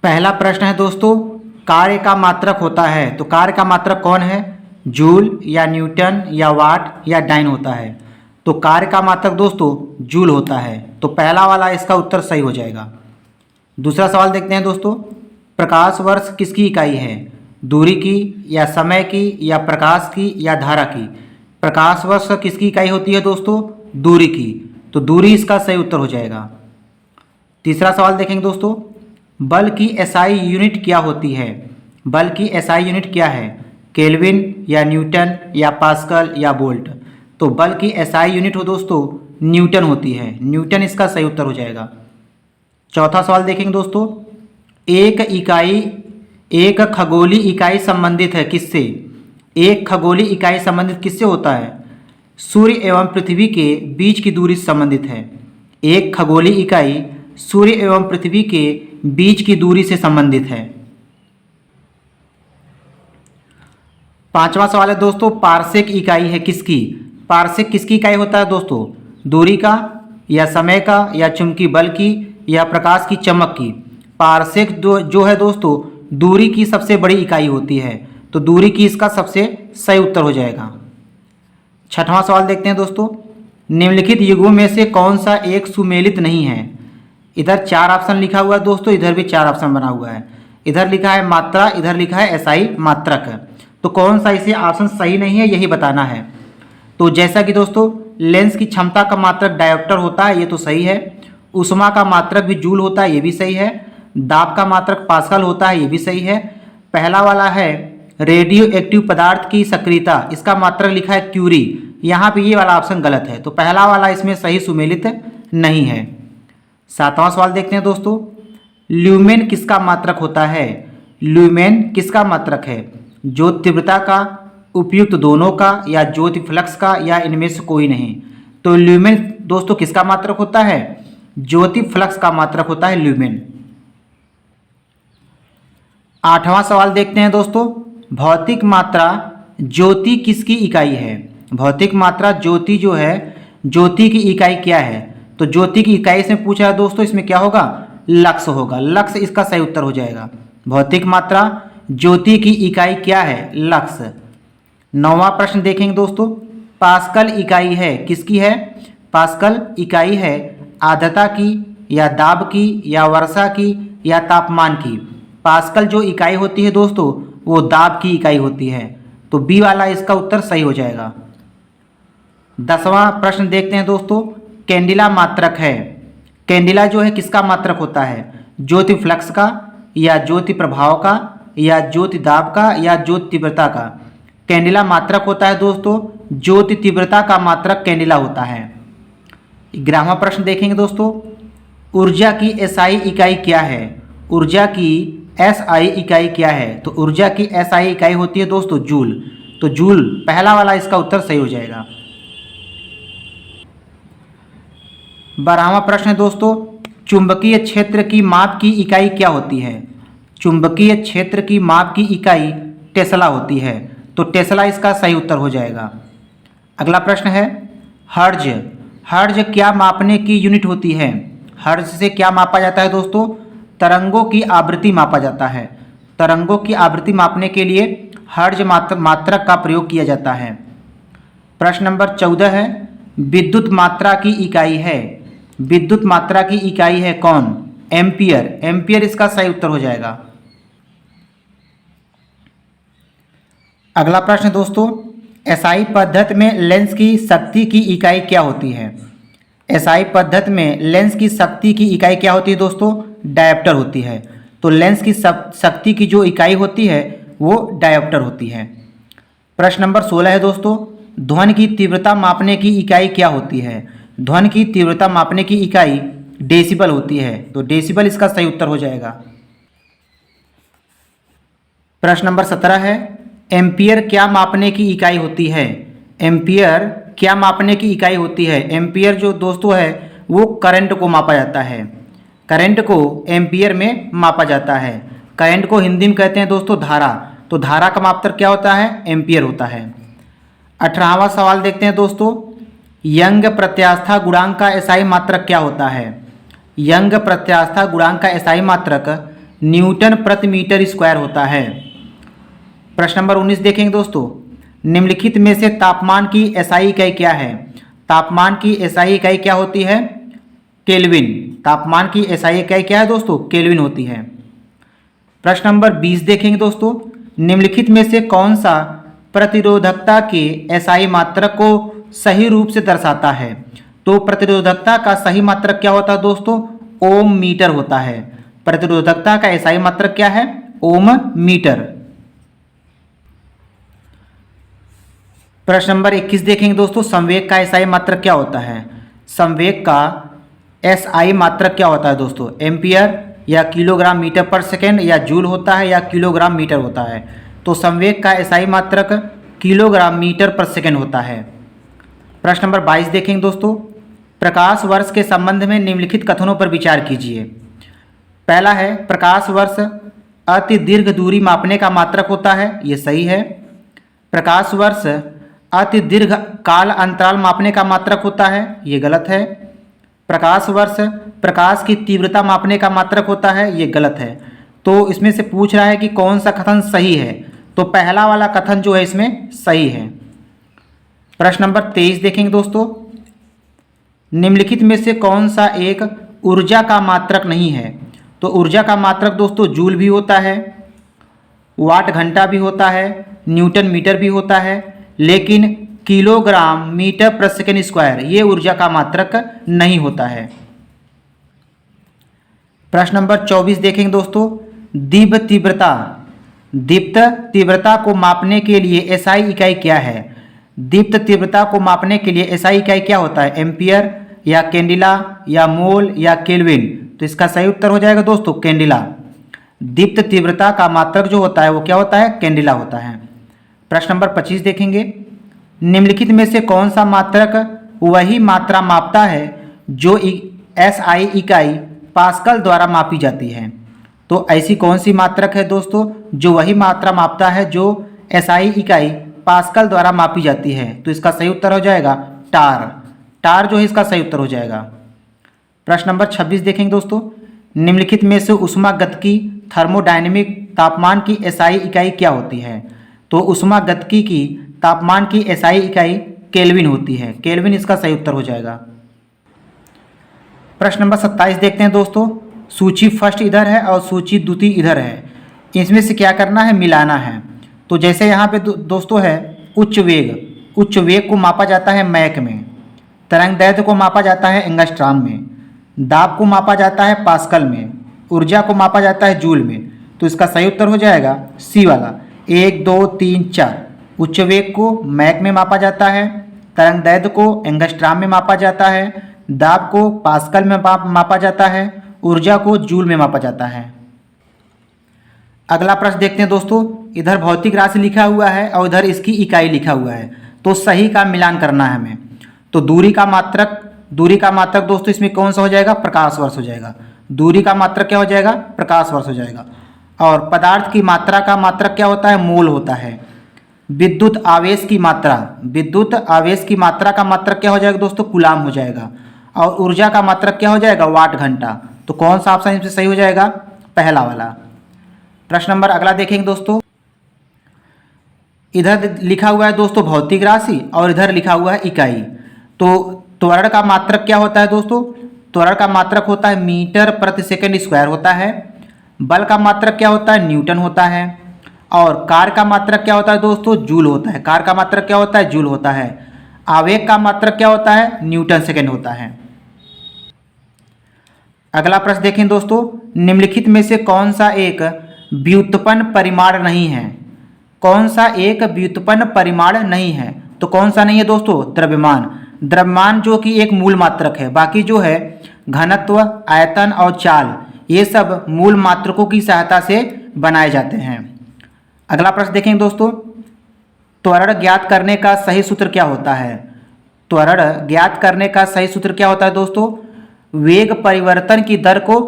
पहला प्रश्न है दोस्तों, कार्य का मात्रक होता है तो कार्य का मात्रक कौन है? जूल या न्यूटन या वाट या डाइन होता है। तो कार्य का मात्रक दोस्तों जूल होता है। तो पहला वाला इसका उत्तर सही हो जाएगा। दूसरा सवाल देखते हैं दोस्तों, प्रकाश वर्ष किसकी इकाई है? दूरी की या समय की या प्रकाश की या धारा की? प्रकाश वर्ष किसकी इकाई होती है दोस्तों? दूरी की। तो दूरी इसका सही उत्तर हो जाएगा। तीसरा सवाल देखेंगे दोस्तों, बल की एसआई यूनिट क्या होती है? बल की एसआई यूनिट क्या है? केल्विन या न्यूटन या पास्कल या वोल्ट? तो बल की एसआई यूनिट हो दोस्तों न्यूटन होती है। न्यूटन इसका सही उत्तर हो जाएगा। चौथा सवाल देखेंगे दोस्तों, एक खगोलीय इकाई संबंधित है किससे? एक खगोलीय इकाई संबंधित किससे होता है? सूर्य एवं पृथ्वी के बीच की दूरी से संबंधित है। एक खगोलीय इकाई सूर्य एवं पृथ्वी के बीच की दूरी से संबंधित है। पांचवा सवाल है दोस्तों, पारसेक इकाई है किसकी? पारसेक किसकी इकाई होता है दोस्तों? दूरी का या समय का या चुंबकीय बल की या प्रकाश की चमक की? पारसेक जो है दोस्तों दूरी की सबसे बड़ी इकाई होती है। तो दूरी की इसका सबसे सही उत्तर हो जाएगा। छठवां सवाल देखते हैं दोस्तों, निम्नलिखित युग्मों में से कौन सा एक सुमेलित नहीं है? इधर 4 ऑप्शन लिखा हुआ है दोस्तों, इधर भी 4 ऑप्शन बना हुआ है। इधर लिखा है मात्रा, इधर लिखा है एसआई मात्रक। तो कौन सा इसे ऑप्शन सही नहीं है यही बताना है। तो जैसा कि दोस्तों लेंस की क्षमता का मात्रक डायोप्टर होता है, ये तो सही है। ऊष्मा का मात्रक भी जूल होता है, ये भी सही है। दाब का मात्रक पास्कल होता है, ये भी सही है। पहला वाला है रेडियो एक्टिव पदार्थ की सक्रियता, इसका मात्रक लिखा है क्यूरी, यहाँ पे ये वाला ऑप्शन गलत है। तो पहला वाला इसमें सही सुमेलित नहीं है। सातवां सवाल देखते हैं दोस्तों, ल्यूमेन किसका मात्रक होता है? ल्यूमेन किसका मात्रक है? ज्योति तीव्रता का, उपयुक्त दोनों का या ज्योति फ्लक्स का या इनमें से कोई नहीं? तो ल्यूमेन दोस्तों किसका मात्रक होता है? ज्योति फ्लक्स का मात्रक होता है ल्यूमेन। आठवां सवाल देखते हैं दोस्तों, भौतिक मात्रा ज्योति किसकी इकाई है? भौतिक मात्रा ज्योति जो है, ज्योति की इकाई क्या है? तो ज्योति की इकाई से पूछा है दोस्तों, इसमें क्या होगा? लक्स होगा। लक्स इसका सही उत्तर हो जाएगा। भौतिक मात्रा ज्योति की इकाई क्या है? लक्स। नौवां प्रश्न देखेंगे दोस्तों, पास्कल इकाई है किसकी है? पास्कल इकाई है आर्द्रता की या दाब की या वर्षा की या तापमान की? पास्कल जो इकाई होती है दोस्तों वो दाब की इकाई होती है। तो बी वाला इसका उत्तर सही हो जाएगा। 10वां प्रश्न देखते हैं दोस्तों, कैंडिला मात्रक है। कैंडिला जो है किसका मात्रक होता है? ज्योति फ्लक्स का या ज्योति प्रभाव का या ज्योति दाब का या ज्योति तीव्रता का? कैंडिला मात्रक होता है दोस्तों ज्योति तीव्रता का मात्रक कैंडिला होता है। 11वां प्रश्न देखेंगे दोस्तों, ऊर्जा की एसआई इकाई क्या है? ऊर्जा की एसआई इकाई क्या है? तो ऊर्जा की एसआई इकाई होती है दोस्तों जूल। तो जूल पहला वाला इसका उत्तर सही हो जाएगा। 12वां प्रश्न है दोस्तों, चुंबकीय क्षेत्र की माप की इकाई क्या होती है? चुंबकीय क्षेत्र की माप की इकाई टेस्ला होती है। तो टेस्ला इसका सही उत्तर हो जाएगा। अगला प्रश्न है हर्ट्ज। हर्ट्ज क्या मापने की यूनिट होती है? हर्ट्ज से क्या मापा जाता है दोस्तों? तरंगों की आवृत्ति मापा जाता है। तरंगों की आवृत्ति मापने के लिए हर्ट्ज मात्रक का प्रयोग किया जाता है। प्रश्न नंबर 14 है, विद्युत मात्रा की इकाई है। विद्युत मात्रा की इकाई है कौन? एम्पियर। एम्पियर इसका सही उत्तर हो जाएगा। अगला प्रश्न दोस्तों, एसआई पद्धति में लेंस की शक्ति की इकाई क्या होती है? एसआई पद्धति में लेंस की शक्ति की इकाई क्या होती है दोस्तों? डायोप्टर होती है। तो लेंस की शक्ति की जो इकाई होती है वो डायोप्टर होती है। प्रश्न नंबर 16 है दोस्तों, ध्वनि की तीव्रता मापने की इकाई क्या होती है? ध्वनि की तीव्रता मापने की इकाई डेसिबल होती है। तो डेसिबल इसका सही उत्तर हो जाएगा। प्रश्न नंबर 17 है, एम्पियर क्या मापने की इकाई होती है? एम्पियर क्या मापने की इकाई होती है? एम्पियर जो दोस्तों है वो करंट को मापा जाता है। करंट को एम्पियर में मापा जाता है। करंट को हिंदी में कहते हैं दोस्तों धारा। तो धारा का मात्रक क्या होता है? एम्पियर होता है। 18वां सवाल देखते हैं दोस्तों, यंग प्रत्यास्था गुणांक का एसआई मात्रक क्या होता है? यंग प्रत्यास्था गुणांक का एसआई मात्रक न्यूटन प्रति मीटर स्क्वायर होता है। प्रश्न नंबर 19 देखेंगे दोस्तों, निम्नलिखित में से तापमान की एसआई इकाई क्या है? तापमान की एसआई इकाई क्या होती है? केल्विन। तापमान की एसआई इकाई क्या है दोस्तों? केल्विन होती है। प्रश्न नंबर 20 देखेंगे दोस्तों, निम्नलिखित में से कौन सा प्रतिरोधकता के एसआई मात्रक को सही रूप से दर्शाता है? तो प्रतिरोधकता का सही मात्रक क्या होता है दोस्तों? ओम मीटर होता है। प्रतिरोधकता का एसआई मात्रक क्या है? ओम मीटर। प्रश्न नंबर 21 देखेंगे दोस्तों, संवेग का एसआई मात्रक क्या होता है? संवेग का एसआई मात्रक क्या होता है दोस्तों? एम्पियर या किलोग्राम मीटर पर सेकेंड या जूल होता है या किलोग्राम मीटर होता है? तो संवेग का एसआई मात्रक किलोग्राम मीटर पर सेकेंड होता है। प्रश्न नंबर 22 देखेंगे दोस्तों, प्रकाश वर्ष के संबंध में निम्नलिखित कथनों पर विचार कीजिए। पहला है, प्रकाश वर्ष अति दीर्घ दूरी मापने का मात्रक होता है, ये सही है। प्रकाश वर्ष अति दीर्घ काल अंतराल मापने का मात्रक होता है, ये गलत है। प्रकाश वर्ष प्रकाश की तीव्रता मापने का मात्रक होता है, ये गलत है। तो इसमें से पूछ रहा है कि कौन सा कथन सही है, तो पहला वाला कथन जो है इसमें सही है। प्रश्न नंबर 23 देखेंगे दोस्तों, निम्नलिखित में से कौन सा एक ऊर्जा का मात्रक नहीं है? तो ऊर्जा का मात्रक दोस्तों जूल भी होता है, वाट घंटा भी होता है, न्यूटन मीटर भी होता है, लेकिन किलोग्राम मीटर प्रति सेकेंड स्क्वायर ये ऊर्जा का मात्रक नहीं होता है। प्रश्न नंबर 24 देखेंगे दोस्तों, दीप्त तीव्रता को मापने के लिए एसआई इकाई क्या है? दीप्त तीव्रता को मापने के लिए एसआई इकाई क्या होता है? एम्पियर या कैंडिला या मोल या केल्विन? तो इसका सही उत्तर हो जाएगा दोस्तों कैंडिला। दीप्त तीव्रता का मात्रक जो होता है वो क्या होता है? कैंडिला होता है। प्रश्न नंबर 25 देखेंगे, निम्नलिखित में से कौन सा मात्रक वही मात्रा मापता है जो एसआई इकाई पास्कल द्वारा मापी जाती है? तो ऐसी कौन सी मात्रक है दोस्तों जो वही मात्रा मापता है जो एसआई इकाई पास्कल द्वारा मापी जाती है? तो इसका सही उत्तर हो जाएगा टार जो है इसका सही उत्तर हो जाएगा। प्रश्न नंबर 26 देखेंगे दोस्तों, निम्नलिखित में से ऊष्मागतिकी थर्मोडायनेमिक तापमान की एसआई इकाई क्या होती है? तो ऊष्मागतिकी की तापमान की एसआई इकाई केल्विन होती है। केल्विन इसका सही उत्तर हो जाएगा। प्रश्न नंबर 27 देखते हैं दोस्तों, सूची फर्स्ट इधर है और सूची द्वितीय इधर है, इसमें से क्या करना है? मिलाना है। तो जैसे यहाँ पे दोस्तों है उच्च वेग को मापा जाता है मैक में, तरंग दैर्ध्य को मापा जाता है एंगस्ट्राम में, दाब को मापा जाता है पास्कल में, ऊर्जा को मापा जाता है जूल में। तो इसका सही उत्तर हो जाएगा सी वाला 1 2 3 4। उच्च वेग को मैक में मापा जाता है, तरंग दैर्ध्य को एंगस्ट्राम में मापा जाता है, दाब को पास्कल में मापा जाता है, ऊर्जा को जूल में मापा जाता है। अगला प्रश्न देखते हैं दोस्तों, इधर भौतिक राशि लिखा हुआ है और इधर इसकी इकाई लिखा हुआ है, तो सही का मिलान करना है हमें। तो दूरी का मात्रक दोस्तों इसमें कौन सा हो जाएगा? प्रकाश वर्ष हो जाएगा। दूरी का मात्रक क्या हो जाएगा? प्रकाश वर्ष हो जाएगा। और पदार्थ की मात्रा का मात्रक क्या होता है? मोल होता है। विद्युत आवेश की मात्रा का मात्रक क्या हो जाएगा दोस्तों? कूलाम हो जाएगा। और ऊर्जा का मात्रक क्या हो जाएगा? वाट घंटा। तो कौन सा ऑप्शन इसमें सही हो जाएगा? पहला वाला। प्रश्न नंबर अगला देखेंगे दोस्तों, इधर लिखा हुआ है दोस्तों भौतिक राशि और इधर लिखा हुआ है इकाई। तो त्वरण का मात्रक क्या होता है दोस्तों? त्वरण का मात्रक होता है मीटर प्रति सेकंड स्क्वायर होता है। बल का मात्रक क्या होता है? न्यूटन होता है। और कार्य का मात्रक क्या होता है दोस्तों? जूल होता है। कार्य का मात्रक क्या होता है? जूल होता है। आवेग का मात्रक क्या होता है? न्यूटन सेकेंड होता है। अगला प्रश्न देखें दोस्तों, निम्नलिखित में से कौन सा एक व्युत्पन्न परिमाण नहीं है? कौन सा एक व्युत्पन्न परिमाण नहीं है? तो कौन सा नहीं है दोस्तों? द्रव्यमान जो कि एक मूल मात्रक है, बाकी जो है घनत्व, आयतन और चाल ये सब मूल मात्रकों की सहायता से बनाए जाते हैं। अगला प्रश्न देखेंगे दोस्तों, त्वरण ज्ञात करने का सही सूत्र क्या होता है? त्वरण ज्ञात करने का सही सूत्र क्या होता है दोस्तों? वेग परिवर्तन की दर को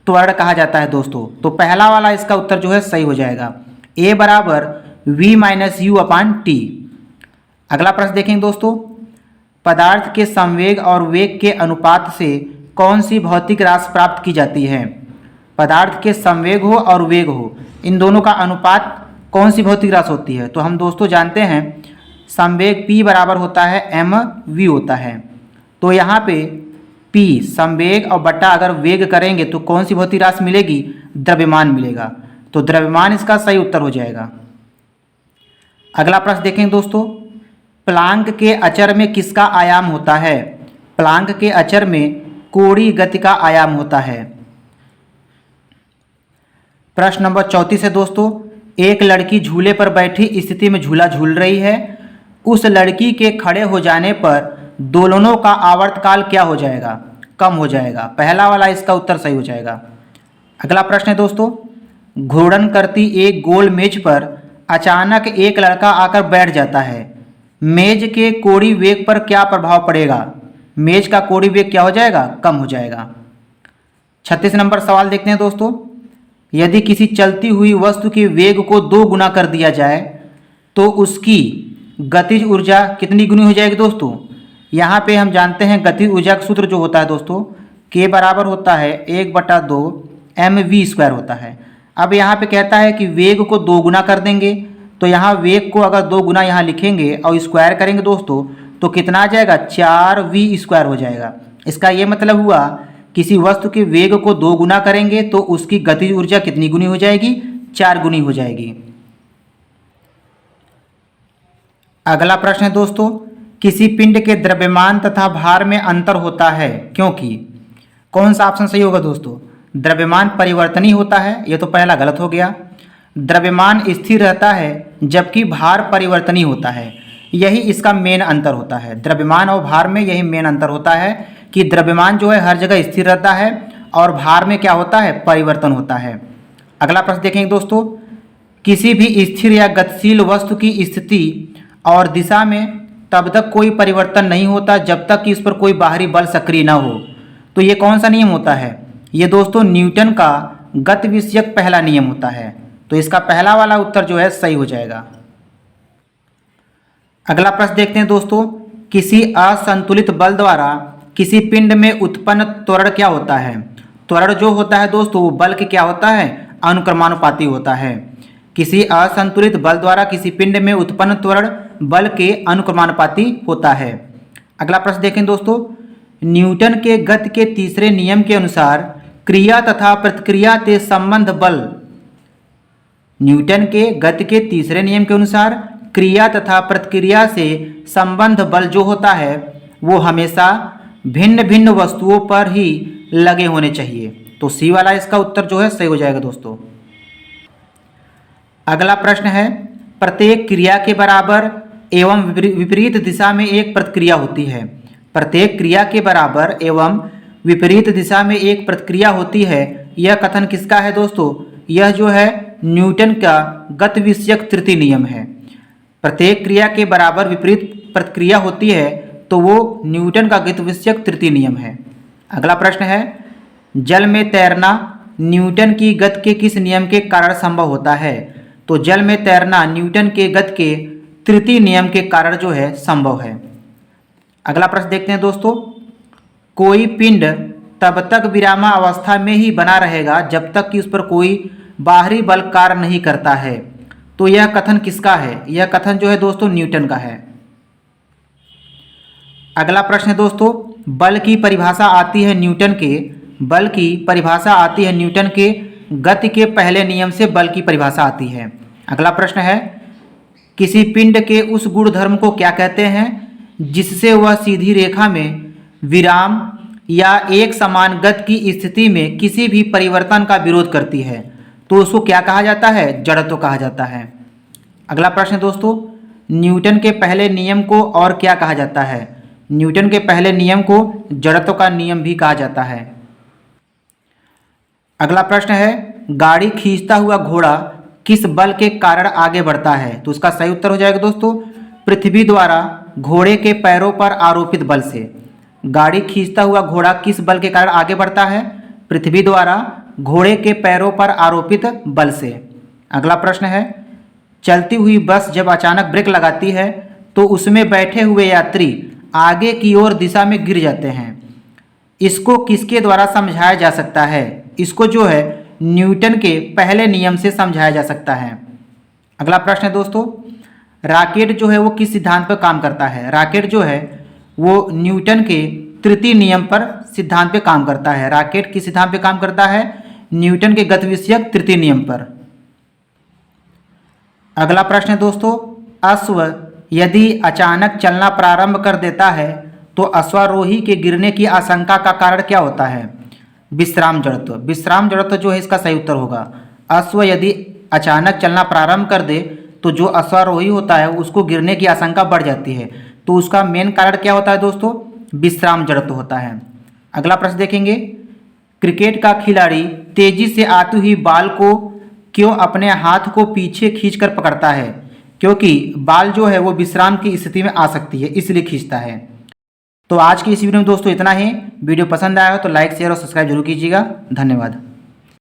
त्वरण कहा जाता है दोस्तों। तो पहला वाला इसका उत्तर जो है सही हो जाएगा, a बराबर v minus you upon T. अगला प्रश्न देखेंगे दोस्तों, पदार्थ के संवेग और वेग के अनुपात से कौन सी भौतिक राशि प्राप्त की जाती है? पदार्थ के संवेग हो और वेग हो, इन दोनों का अनुपात कौन सी भौतिक राशि होती है? तो हम दोस्तों जानते हैं संवेग P बराबर होता है mv होता है। तो यहाँ पे P संवेग और बटा अगर वेग करेंगे तो कौन सी भौतिक राशि मिलेगी? द्रव्यमान मिलेगा। तो द्रव्यमान इसका सही उत्तर हो जाएगा। अगला प्रश्न देखेंगे दोस्तों, प्लांक के अचर में किसका आयाम होता है? प्लांक के अचर में कोणीय गति का आयाम होता है। प्रश्न नंबर 34 है दोस्तों, एक लड़की झूले पर बैठी स्थिति में झूला झूल रही है। उस लड़की के खड़े हो जाने पर दोलनों का आवर्तकाल क्या हो जाएगा? कम हो जाएगा। पहला वाला इसका उत्तर सही हो जाएगा। अगला प्रश्न है दोस्तों, घूर्णन करती एक गोल मेज पर अचानक एक लड़का आकर बैठ जाता है। मेज के कोणीय वेग पर क्या प्रभाव पड़ेगा? मेज का कोणीय वेग क्या हो जाएगा? कम हो जाएगा। 36 नंबर सवाल देखते हैं दोस्तों, यदि किसी चलती हुई वस्तु के वेग को 2 गुना कर दिया जाए तो उसकी गतिज ऊर्जा कितनी गुनी हो जाएगी दोस्तों? यहाँ पे हम जानते हैं गतिज ऊर्जा का सूत्र जो होता है दोस्तों, K बराबर होता है 1/2 mv² होता है। अब यहाँ पे कहता है कि वेग को 2 गुना कर देंगे, तो यहाँ वेग को अगर 2 गुना यहाँ लिखेंगे और स्क्वायर करेंगे दोस्तों तो कितना आ जाएगा? 4v² हो जाएगा। इसका ये मतलब हुआ किसी वस्तु के वेग को 2 गुना करेंगे तो उसकी गतिज ऊर्जा कितनी गुनी हो जाएगी? 4 गुनी हो जाएगी। अगला प्रश्न है दोस्तों, किसी पिंड के द्रव्यमान तथा भार में अंतर होता है क्योंकि? कौन सा ऑप्शन सही होगा दोस्तों? द्रव्यमान परिवर्तनीय होता है, ये तो पहला गलत हो गया। द्रव्यमान स्थिर रहता है जबकि भार परिवर्तनीय होता है, यही इसका मेन अंतर होता है। द्रव्यमान और भार में यही मेन अंतर होता है कि द्रव्यमान जो है हर जगह स्थिर रहता है और भार में क्या होता है? परिवर्तन होता है। अगला प्रश्न देखेंगे दोस्तों, किसी भी स्थिर या गतिशील वस्तु की स्थिति और दिशा में तब तक कोई परिवर्तन नहीं होता जब तक कि उस पर कोई बाहरी बल सक्रिय न हो। तो ये कौन सा नियम होता है? ये दोस्तों न्यूटन का गति विषयक पहला नियम होता है। तो इसका पहला वाला उत्तर जो है सही हो जाएगा। अगला प्रश्न देखते हैं दोस्तों, किसी असंतुलित बल द्वारा किसी पिंड में उत्पन्न त्वरण क्या होता है? त्वरण जो होता है दोस्तों वो बल के क्या होता है? अनुक्रमानुपाती होता है। किसी असंतुलित बल द्वारा किसी पिंड में उत्पन्न त्वरण बल के अनुक्रमानुपाती होता है। अगला प्रश्न देखें दोस्तों, न्यूटन के गति के तीसरे नियम के अनुसार क्रिया तथा प्रतिक्रिया के संबंध बल। न्यूटन के गति के तीसरे नियम के अनुसार क्रिया तथा प्रतिक्रिया से संबंध बल जो होता है वो हमेशा भिन्न भिन्न वस्तुओं पर ही लगे होने चाहिए। तो सी वाला इसका उत्तर जो है सही हो जाएगा दोस्तों। अगला प्रश्न है, प्रत्येक क्रिया के बराबर एवं विपरीत दिशा में एक प्रतिक्रिया होती है। प्रत्येक क्रिया के बराबर एवं विपरीत दिशा में एक प्रतिक्रिया होती है, यह कथन किसका है दोस्तों? यह जो है न्यूटन का गति विषयक तृतीय नियम है। प्रत्येक क्रिया के बराबर विपरीत प्रतिक्रिया होती है तो वो न्यूटन का गति विषयक तृतीय नियम है। अगला प्रश्न है, जल में तैरना न्यूटन की गति के किस नियम के कारण संभव होता है? तो जल में तैरना न्यूटन के गति के तृतीय नियम के कारण जो है संभव है। अगला प्रश्न देखते हैं दोस्तों, कोई पिंड तब तक विरामावस्था में ही बना रहेगा जब तक कि उस पर कोई बाहरी बल कार्य नहीं करता है। तो यह कथन किसका है? यह कथन जो है दोस्तों न्यूटन का है। अगला प्रश्न है दोस्तों, बल की परिभाषा आती है न्यूटन के गति के पहले नियम से बल की परिभाषा आती है। अगला प्रश्न है, किसी पिंड के उस गुणधर्म को क्या कहते हैं जिससे वह सीधी रेखा में विराम या एक समान गति की स्थिति में किसी भी परिवर्तन का विरोध करती है? तो उसको क्या कहा जाता है? जड़त्व कहा जाता है। अगला प्रश्न दोस्तों, न्यूटन के पहले नियम को और क्या कहा जाता है? न्यूटन के पहले नियम को जड़त्व का नियम भी कहा जाता है। अगला प्रश्न है, गाड़ी खींचता हुआ घोड़ा किस बल के कारण आगे बढ़ता है? तो उसका सही उत्तर हो जाएगा दोस्तों, पृथ्वी द्वारा घोड़े के पैरों पर आरोपित बल से। गाड़ी खींचता हुआ घोड़ा किस बल के कारण आगे बढ़ता है? पृथ्वी द्वारा घोड़े के पैरों पर आरोपित बल से। अगला प्रश्न है, चलती हुई बस जब अचानक ब्रेक लगाती है तो उसमें बैठे हुए यात्री आगे की ओर दिशा में गिर जाते हैं। इसको किसके द्वारा समझाया जा सकता है? इसको जो है न्यूटन के पहले नियम से समझाया जा सकता है? अगला प्रश्न है दोस्तों, रॉकेट जो है वो किस सिद्धांत पर काम करता है? रॉकेट जो है वो न्यूटन के तृतीय नियम पर सिद्धांत पे काम करता है। रॉकेट किस सिद्धांत पे काम करता है? न्यूटन के गति विषयक तृतीय नियम पर। अगला प्रश्न है दोस्तों, अश्व यदि अचानक चलना प्रारंभ कर देता है तो अश्वारोही के गिरने की आशंका का कारण क्या होता है? विश्राम जड़त्व। विश्राम जड़त्व जो है इसका सही उत्तर होगा। अश्व यदि अचानक चलना प्रारंभ कर दे तो जो अश्वारोही होता है उसको गिरने की आशंका बढ़ जाती है, तो उसका मेन कारण क्या होता है दोस्तों? विश्राम जड़त्व होता है। अगला प्रश्न देखेंगे, क्रिकेट का खिलाड़ी तेजी से आती हुई बॉल को क्यों अपने हाथ को पीछे खींचकर पकड़ता है? क्योंकि बॉल जो है वो विश्राम की स्थिति में आ सकती है, इसलिए खींचता है। तो आज की इस वीडियो में दोस्तों इतना ही। वीडियो पसंद आया हो तो लाइक शेयर और सब्सक्राइब जरूर कीजिएगा। धन्यवाद।